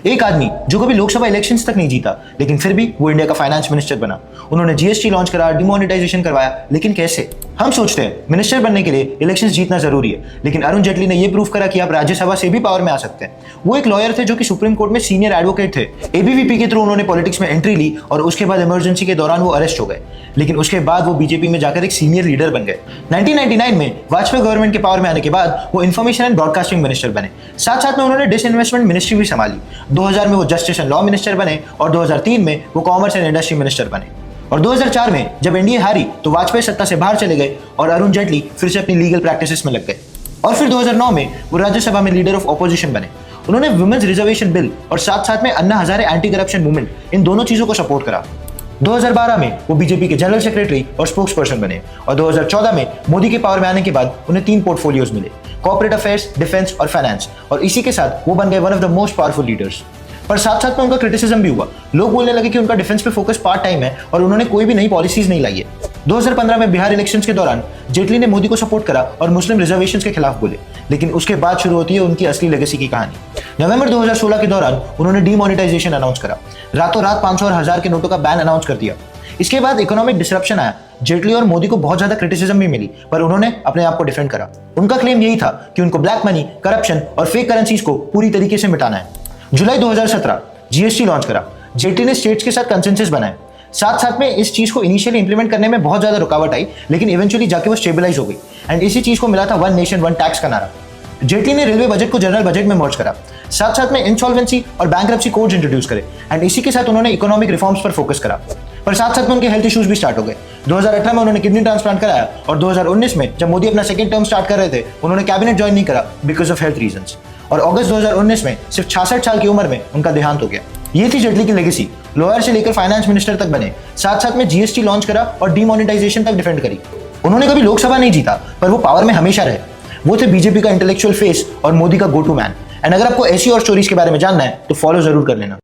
एक आदमी जो कभी लोकसभा इलेक्शंस तक नहीं जीता, लेकिन फिर भी वो इंडिया का फाइनेंस मिनिस्टर बना। उन्होंने जीएसटी लॉन्च करा, डिमोनेटाइजेशन करवाया, लेकिन कैसे? हम सोचते हैं मिनिस्टर बनने के लिए इलेक्शंस जीतना जरूरी है, लेकिन अरुण जेटली ने यह प्रूव करा कि आप राज्यसभा से भी पावर में आ सकते हैं। वो एक लॉयर थे जो कि सुप्रीम कोर्ट में सीनियर एडवोकेट थे। एबीवीपी के थ्रू उन्होंने पॉलिटिक्स में एंट्री ली और उसके बाद इमरजेंसी के दौरान वो अरेस्ट हो गए, लेकिन उसके बाद वो बीजेपी में जाकर एक सीनियर लीडर बन गए। 1999 में वाजपेयी गवर्नमेंट के पावर में आने के बाद वो इन्फॉर्मेशन एंड ब्रॉडकास्टिंग मिनिस्टर बने। साथ साथ में उन्होंने डिसइन्वेस्टमेंट मिनिस्ट्री भी संभाली। 2000 में वो जस्टिस एंड लॉ मिनिस्टर बने और 2003 में वो कॉमर्स एंड इंडस्ट्री मिनिस्टर बने। और 2004 में जब एनडीए हारी तो वाजपेयी सत्ता से बाहर चले गए और अरुण जेटली फिर से अपनी लीगल प्रैक्टिसेस में लग गए। और फिर 2009 में वो राज्यसभा में लीडर ऑफ ऑपोजिशन बने। उन्होंने वुमेन्स रिजर्वेशन बिल और साथ साथ में Anna Hazare anti corruption movement, इन दोनों चीजों को सपोर्ट करा। 2012 में वो बीजेपी के जनरल सेक्रेटरी और स्पोक्स पर्सन बने और 2014 में मोदी के पावर में आने के बाद उन्हें 3 पोर्टफोलियोज मिले, कॉर्पोरेट अफेयर्स, डिफेंस और फाइनेंस, और इसी के साथ वो बन गए one of the most powerful leaders. पर साथ साथ में उनका क्रिटिसिज्म भी हुआ। लोग बोलने लगे कि उनका डिफेंस पे फोकस पार्ट टाइम है और उन्होंने कोई भी नई पॉलिसीज नहीं लाई है। 2015 में बिहार इलेक्शंस के दौरान जेटली ने मोदी को सपोर्ट करा और मुस्लिम रिजर्वेशंस के खिलाफ बोले, लेकिन उसके बाद शुरू होती है उनकी असली लेगेसी की कहानी। नवंबर 2016 के दौरान उन्होंने डीमोनेटाइजेशन अनाउंस करा, रातों रात 500 और 1000 के नोटों का बैन अनाउंस कर दिया। इसके बाद इकोनॉमिक डिसरप्शन आया। जेटली और मोदी को बहुत ज्यादा क्रिटिसिज्म भी मिली, पर उन्होंने अपने आप को डिफेंड करा। उनका क्लेम यही था कि उनको ब्लैक मनी, करप्शन और फेक करेंसीज को पूरी तरीके से मिटाना है। जुलाई 2017 जीएसटी लॉन्च करा। जेटली ने स्टेट्स के साथ कंसेंसस बनाए। साथ साथ में इस चीज को इनिशियली इंप्लीमेंट करने में बहुत ज्यादा रुकावट आई, लेकिन इवेंचुअली जाके वो स्टेबलाइज हो गई एंड इसी चीज को मिला था वन नेशन वन टैक्स का नारा। जेटली ने रेलवे बजट को जनरल बजट में मर्ज करा। साथ साथ में इंसॉल्वेंसी और बैंक्रप्सी कोड्स इंट्रोड्यूस करे एंड इसी के साथ उन्होंने इकोनॉमिक रिफॉर्म्स पर फोकस करा। पर साथ साथ में उनके हेल्थ इश्यूज भी स्टार्ट हो गए। 2018 में उन्होंने किडनी ट्रांसप्लांट कराया और 2019 में जब मोदी अपना सेकंड टर्म स्टार्ट कर रहे थे, उन्होंने कैबिनेट ज्वाइन नहीं करा बिकॉज ऑफ हेल्थ रीजंस। और अगस्त 2019 में सिर्फ 66 साल की उम्र में उनका देहांत हो गया। ये थी जेटली की लेगेसी। लॉयर से लेकर फाइनेंस मिनिस्टर तक बने, साथ साथ में जीएसटी लॉन्च करा और डीमोनेटाइजेशन तक डिफेंड करी। उन्होंने कभी लोकसभा नहीं जीता, पर वो पावर में हमेशा रहे। वो थे बीजेपी का इंटेलेक्चुअल फेस और मोदी का गो टू मैन। एंड अगर आपको ऐसी और स्टोरीज के बारे में जानना है तो फॉलो जरूर कर लेना।